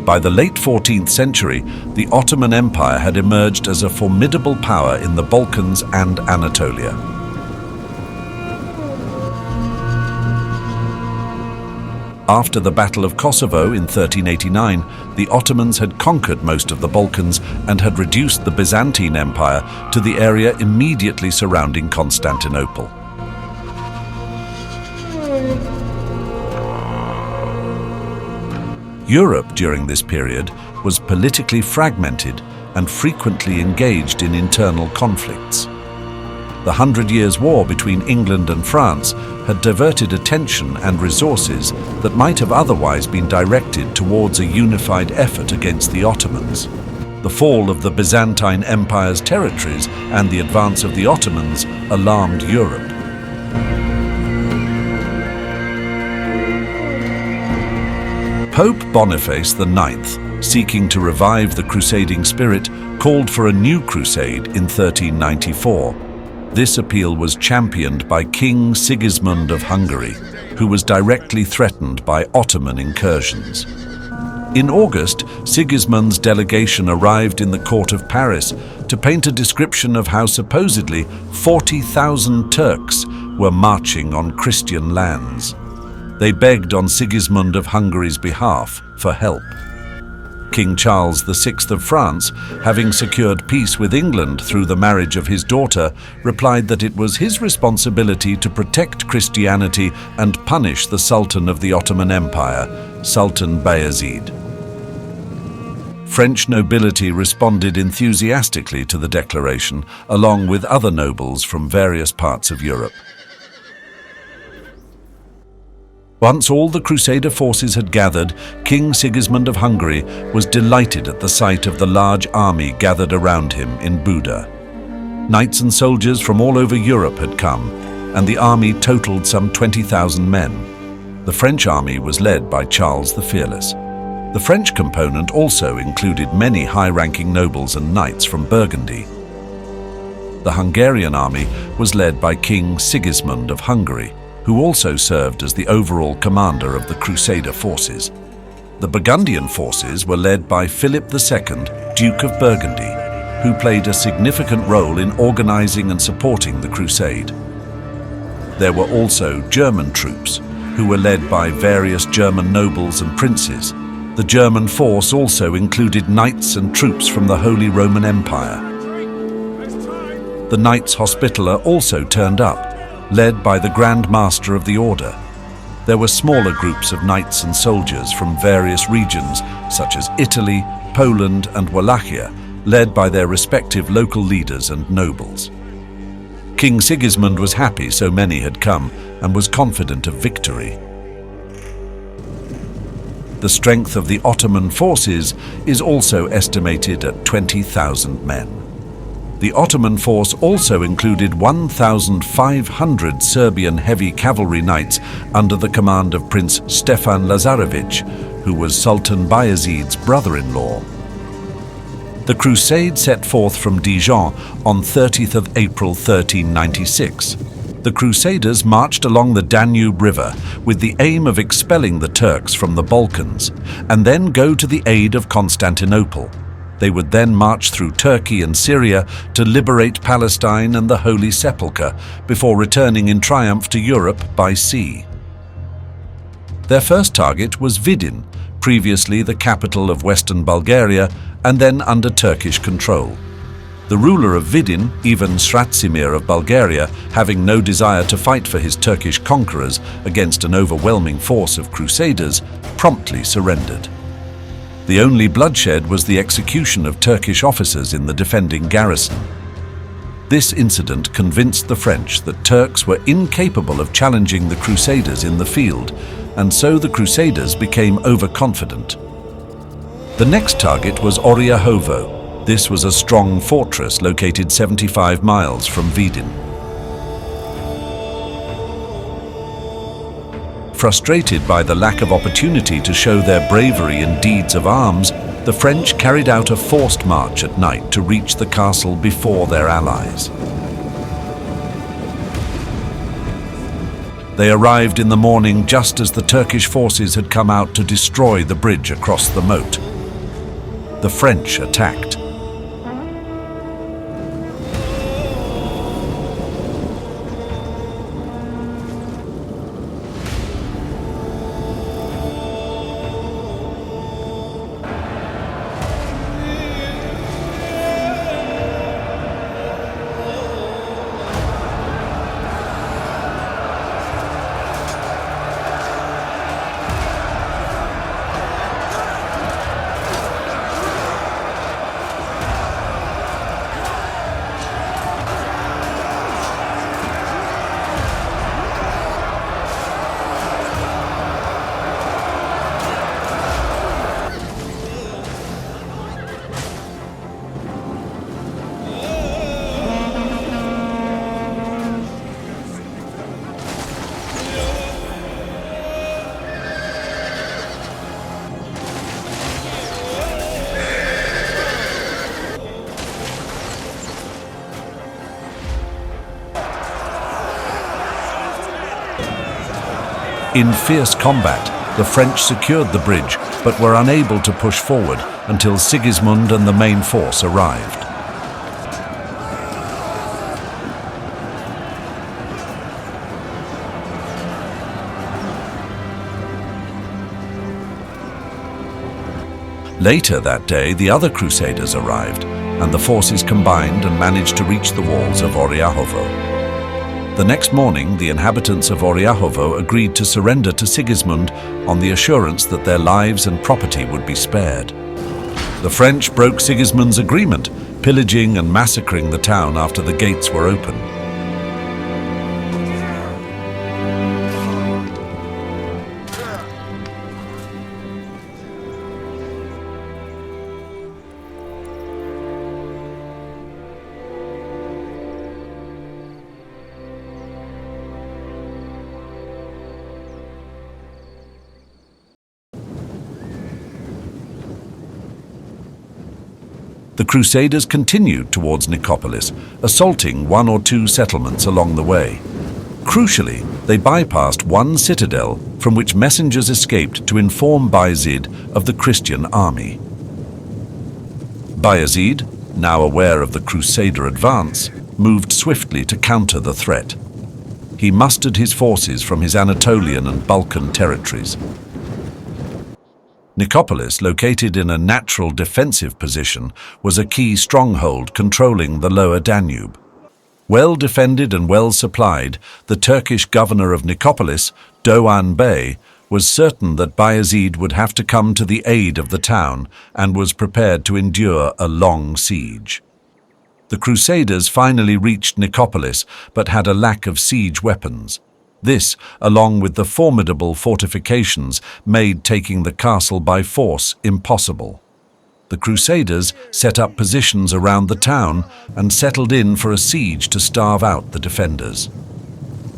By the late 14th century, the Ottoman Empire had emerged as a formidable power in the Balkans and Anatolia. After the Battle of Kosovo in 1389, the Ottomans had conquered most of the Balkans and had reduced the Byzantine Empire to the area immediately surrounding Constantinople. Europe during this period was politically fragmented and frequently engaged in internal conflicts. The 100 Years' War between England and France had diverted attention and resources that might have otherwise been directed towards a unified effort against the Ottomans. The fall of the Byzantine Empire's territories and the advance of the Ottomans alarmed Europe. Pope Boniface IX, seeking to revive the crusading spirit, called for a new crusade in 1394. This appeal was championed by King Sigismund of Hungary, who was directly threatened by Ottoman incursions. In August, Sigismund's delegation arrived in the court of Paris to paint a description of how supposedly 40,000 Turks were marching on Christian lands. They begged on Sigismund of Hungary's behalf for help. King Charles VI of France, having secured peace with England through the marriage of his daughter, replied that it was his responsibility to protect Christianity and punish the Sultan of the Ottoman Empire, Sultan Bayezid. French nobility responded enthusiastically to the declaration, along with other nobles from various parts of Europe. Once all the Crusader forces had gathered, King Sigismund of Hungary was delighted at the sight of the large army gathered around him in Buda. Knights and soldiers from all over Europe had come, and the army totaled some 20,000 men. The French army was led by Charles the Fearless. The French component also included many high-ranking nobles and knights from Burgundy. The Hungarian army was led by King Sigismund of Hungary, who also served as the overall commander of the Crusader forces. The Burgundian forces were led by Philip II, Duke of Burgundy, who played a significant role in organizing and supporting the crusade. There were also German troops, who were led by various German nobles and princes. The German force also included knights and troops from the Holy Roman Empire. The Knights Hospitaller also turned up, led by the Grand Master of the Order. There were smaller groups of knights and soldiers from various regions, such as Italy, Poland, and Wallachia, led by their respective local leaders and nobles. King Sigismund was happy so many had come and was confident of victory. The strength of the Ottoman forces is also estimated at 20,000 men. The Ottoman force also included 1,500 Serbian heavy cavalry knights under the command of Prince Stefan Lazarevic, who was Sultan Bayezid's brother-in-law. The crusade set forth from Dijon on 30th of April 1396. The Crusaders marched along the Danube River with the aim of expelling the Turks from the Balkans and then go to the aid of Constantinople. They would then march through Turkey and Syria to liberate Palestine and the Holy Sepulchre before returning in triumph to Europe by sea. Their first target was Vidin, previously the capital of Western Bulgaria and then under Turkish control. The ruler of Vidin, Ivan Sratsimir of Bulgaria, having no desire to fight for his Turkish conquerors against an overwhelming force of Crusaders, promptly surrendered. The only bloodshed was the execution of Turkish officers in the defending garrison. This incident convinced the French that Turks were incapable of challenging the Crusaders in the field, and so the Crusaders became overconfident. The next target was Oryahovo. This was a strong fortress located 75 miles from Vidin. Frustrated by the lack of opportunity to show their bravery in deeds of arms, the French carried out a forced march at night to reach the castle before their allies. They arrived in the morning just as the Turkish forces had come out to destroy the bridge across the moat. the French attacked. In fierce combat, the French secured the bridge, but were unable to push forward until Sigismund and the main force arrived. Later that day, the other Crusaders arrived, and the forces combined and managed to reach the walls of Oryahovo. The next morning, the inhabitants of Oryahovo agreed to surrender to Sigismund on the assurance that their lives and property would be spared. The French broke Sigismund's agreement, pillaging and massacring the town after the gates were open. The Crusaders continued towards Nicopolis, assaulting one or two settlements along the way. Crucially, they bypassed one citadel from which messengers escaped to inform Bayezid of the Christian army. Bayezid, now aware of the Crusader advance, moved swiftly to counter the threat. He mustered his forces from his Anatolian and Balkan territories. Nicopolis, located in a natural defensive position, was a key stronghold controlling the lower Danube. Well defended and well supplied, the Turkish governor of Nicopolis, Doğan Bey, was certain that Bayezid would have to come to the aid of the town and was prepared to endure a long siege. The Crusaders finally reached Nicopolis but had a lack of siege weapons. This, along with the formidable fortifications, made taking the castle by force impossible. The Crusaders set up positions around the town and settled in for a siege to starve out the defenders.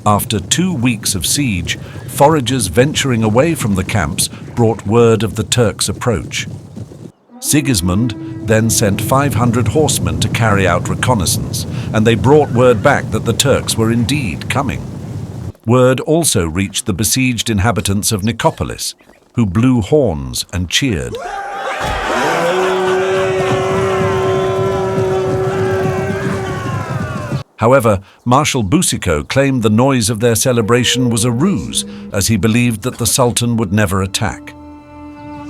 After 2 weeks of siege, foragers venturing away from the camps brought word of the Turks' approach. Sigismund then sent 500 horsemen to carry out reconnaissance, and they brought word back that the Turks were indeed coming. Word also reached the besieged inhabitants of Nicopolis, who blew horns and cheered. However, Marshal Boucicaut claimed the noise of their celebration was a ruse, as he believed that the Sultan would never attack.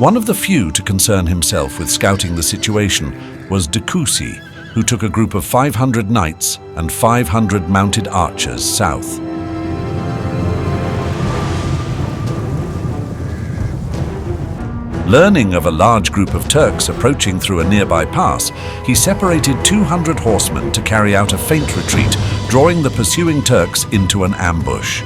One of the few to concern himself with scouting the situation was Coucy, who took a group of 500 knights and 500 mounted archers south. Learning of a large group of Turks approaching through a nearby pass, he separated 200 horsemen to carry out a feint retreat, drawing the pursuing Turks into an ambush.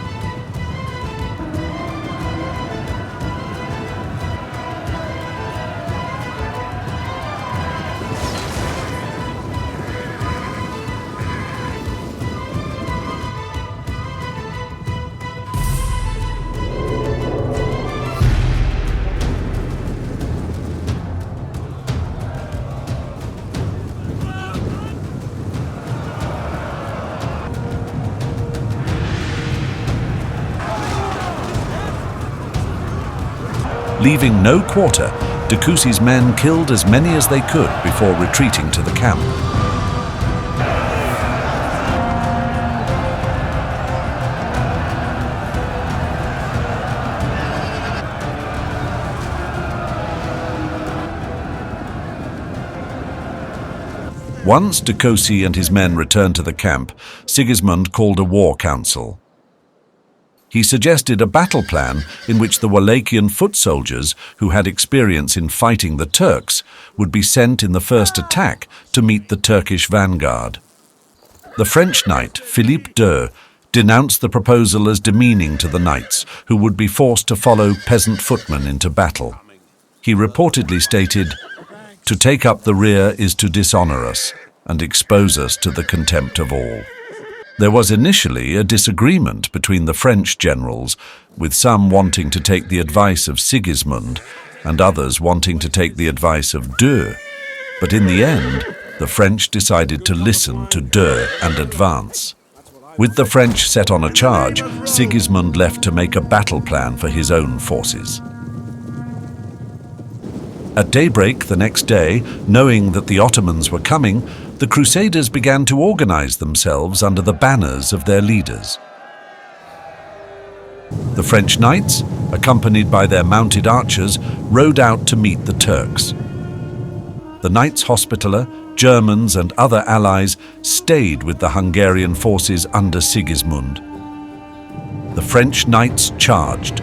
Leaving no quarter, Coucy's men killed as many as they could before retreating to the camp. Once Coucy and his men returned to the camp, Sigismund called a war council. He suggested a battle plan in which the Wallachian foot soldiers, who had experience in fighting the Turks, would be sent in the first attack to meet the Turkish vanguard. The French knight, Philippe II, denounced the proposal as demeaning to the knights, who would be forced to follow peasant footmen into battle. He reportedly stated, "To take up the rear is to dishonor us and expose us to the contempt of all." There was initially a disagreement between the French generals, with some wanting to take the advice of Sigismund and others wanting to take the advice of II. But in the end, the French decided to listen to II and advance. With the French set on a charge, Sigismund left to make a battle plan for his own forces. At daybreak the next day, knowing that the Ottomans were coming, the Crusaders began to organize themselves under the banners of their leaders. The French knights, accompanied by their mounted archers, rode out to meet the Turks. The Knights Hospitaller, Germans and other allies stayed with the Hungarian forces under Sigismund. The French knights charged.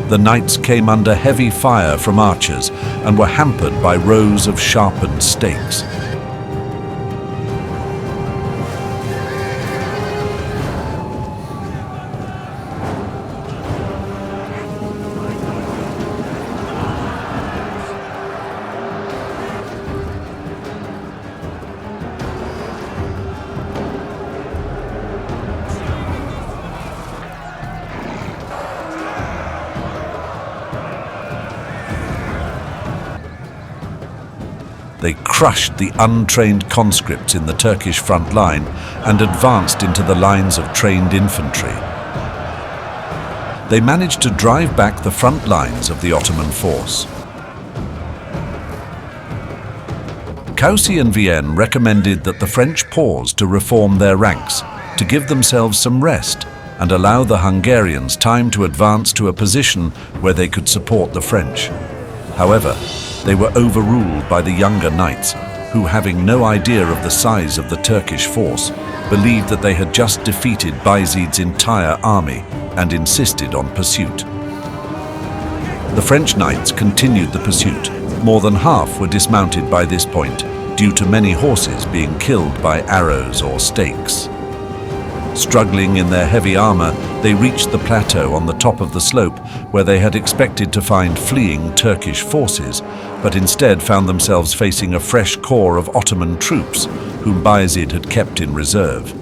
The knights came under heavy fire from archers and were hampered by rows of sharpened stakes. They crushed the untrained conscripts in the Turkish front line and advanced into the lines of trained infantry. They managed to drive back the front lines of the Ottoman force. Coucy and Vidin recommended that the French pause to reform their ranks, to give themselves some rest and allow the Hungarians time to advance to a position where they could support the French. However, they were overruled by the younger knights, who, having no idea of the size of the Turkish force, believed that they had just defeated Bayezid's entire army and insisted on pursuit. The French knights continued the pursuit. More than half were dismounted by this point, due to many horses being killed by arrows or stakes. Struggling in their heavy armor, they reached the plateau on the top of the slope where they had expected to find fleeing Turkish forces, but instead found themselves facing a fresh corps of Ottoman troops whom Bayezid had kept in reserve.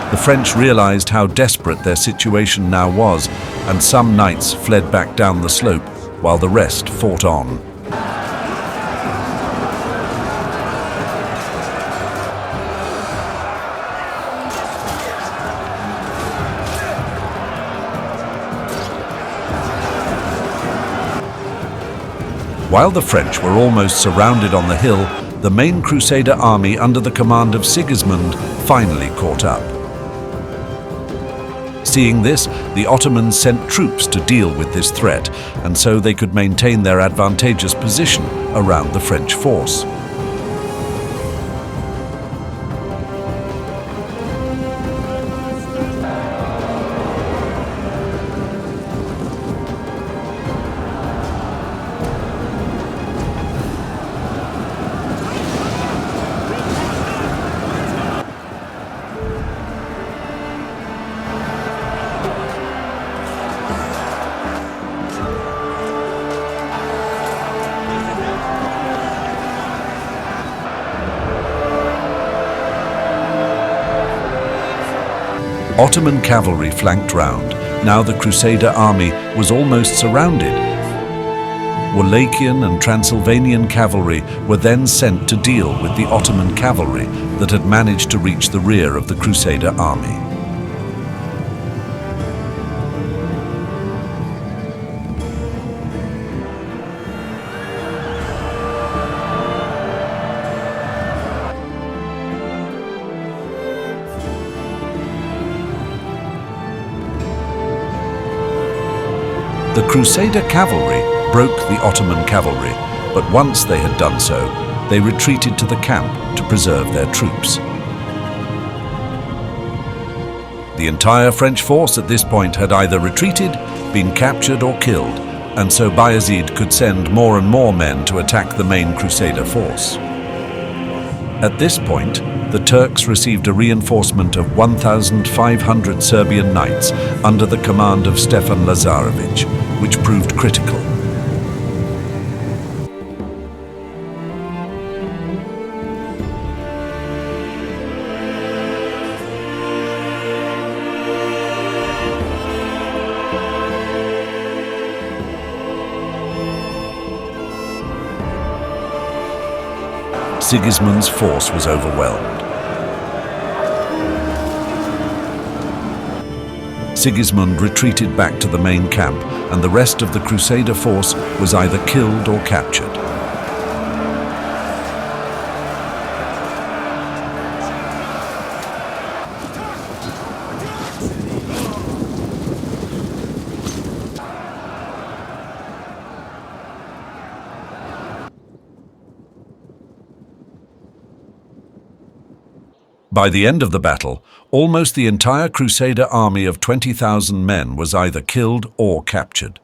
The French realized how desperate their situation now was, and some knights fled back down the slope, while the rest fought on. While the French were almost surrounded on the hill, the main Crusader army under the command of Sigismund finally caught up. Seeing this, the Ottomans sent troops to deal with this threat, and so they could maintain their advantageous position around the French force. Ottoman cavalry flanked round. Now the Crusader army was almost surrounded. Wallachian and Transylvanian cavalry were then sent to deal with the Ottoman cavalry that had managed to reach the rear of the Crusader army. The Crusader cavalry broke the Ottoman cavalry, but once they had done so, they retreated to the camp to preserve their troops. The entire French force at this point had either retreated, been captured or killed, and so Bayezid could send more and more men to attack the main Crusader force. At this point, the Turks received a reinforcement of 1,500 Serbian knights under the command of Stefan Lazarevic, which proved critical. Sigismund's force was overwhelmed. Sigismund retreated back to the main camp, and the rest of the Crusader force was either killed or captured. By the end of the battle, almost the entire Crusader army of 20,000 men was either killed or captured.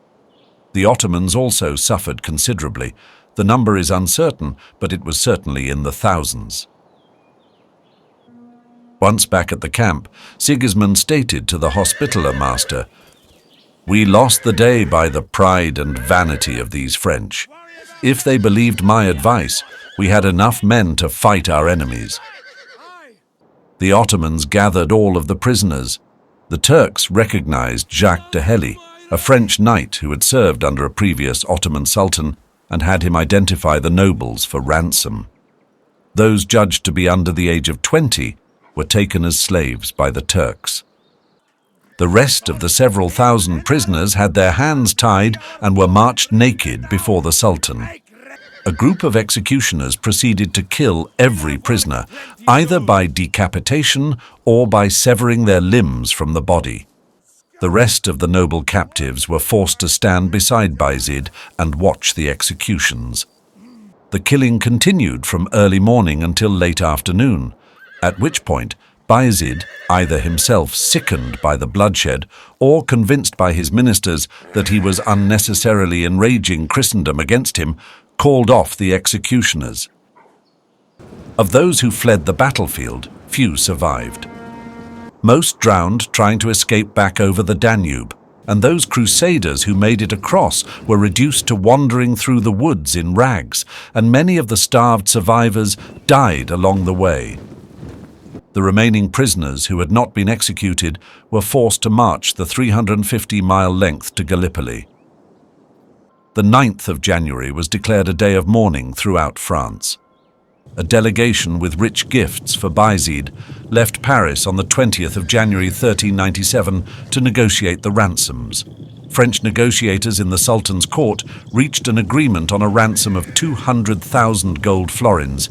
The Ottomans also suffered considerably. The number is uncertain, but it was certainly in the thousands. Once back at the camp, Sigismund stated to the Hospitaller master, "We lost the day by the pride and vanity of these French. If they believed my advice, we had enough men to fight our enemies." The Ottomans gathered all of the prisoners. The Turks recognized Jacques de Helly, a French knight who had served under a previous Ottoman sultan, and had him identify the nobles for ransom. Those judged to be under the age of 20 were taken as slaves by the Turks. The rest of the several thousand prisoners had their hands tied and were marched naked before the sultan. A group of executioners proceeded to kill every prisoner, either by decapitation or by severing their limbs from the body. The rest of the noble captives were forced to stand beside Bayezid and watch the executions. The killing continued from early morning until late afternoon, at which point Bayezid, either himself sickened by the bloodshed or convinced by his ministers that he was unnecessarily enraging Christendom against him, called off the executioners. Of those who fled the battlefield, few survived. Most drowned trying to escape back over the Danube, and those Crusaders who made it across were reduced to wandering through the woods in rags, and many of the starved survivors died along the way. The remaining prisoners who had not been executed were forced to march the 350-mile length to Gallipoli. The 9th of January was declared a day of mourning throughout France. A delegation with rich gifts for Bayezid left Paris on the 20th of January 1397 to negotiate the ransoms. French negotiators in the Sultan's court reached an agreement on a ransom of 200,000 gold florins.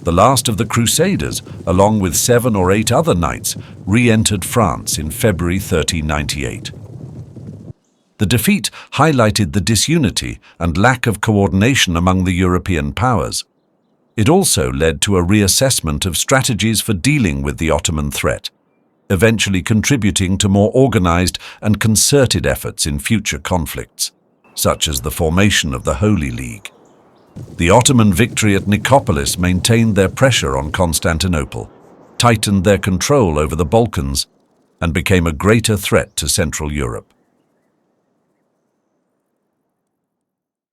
The last of the Crusaders, along with 7 or 8 other knights, re-entered France in February 1398. The defeat highlighted the disunity and lack of coordination among the European powers. It also led to a reassessment of strategies for dealing with the Ottoman threat, eventually contributing to more organized and concerted efforts in future conflicts, such as the formation of the Holy League. The Ottoman victory at Nicopolis maintained their pressure on Constantinople, tightened their control over the Balkans, and became a greater threat to Central Europe.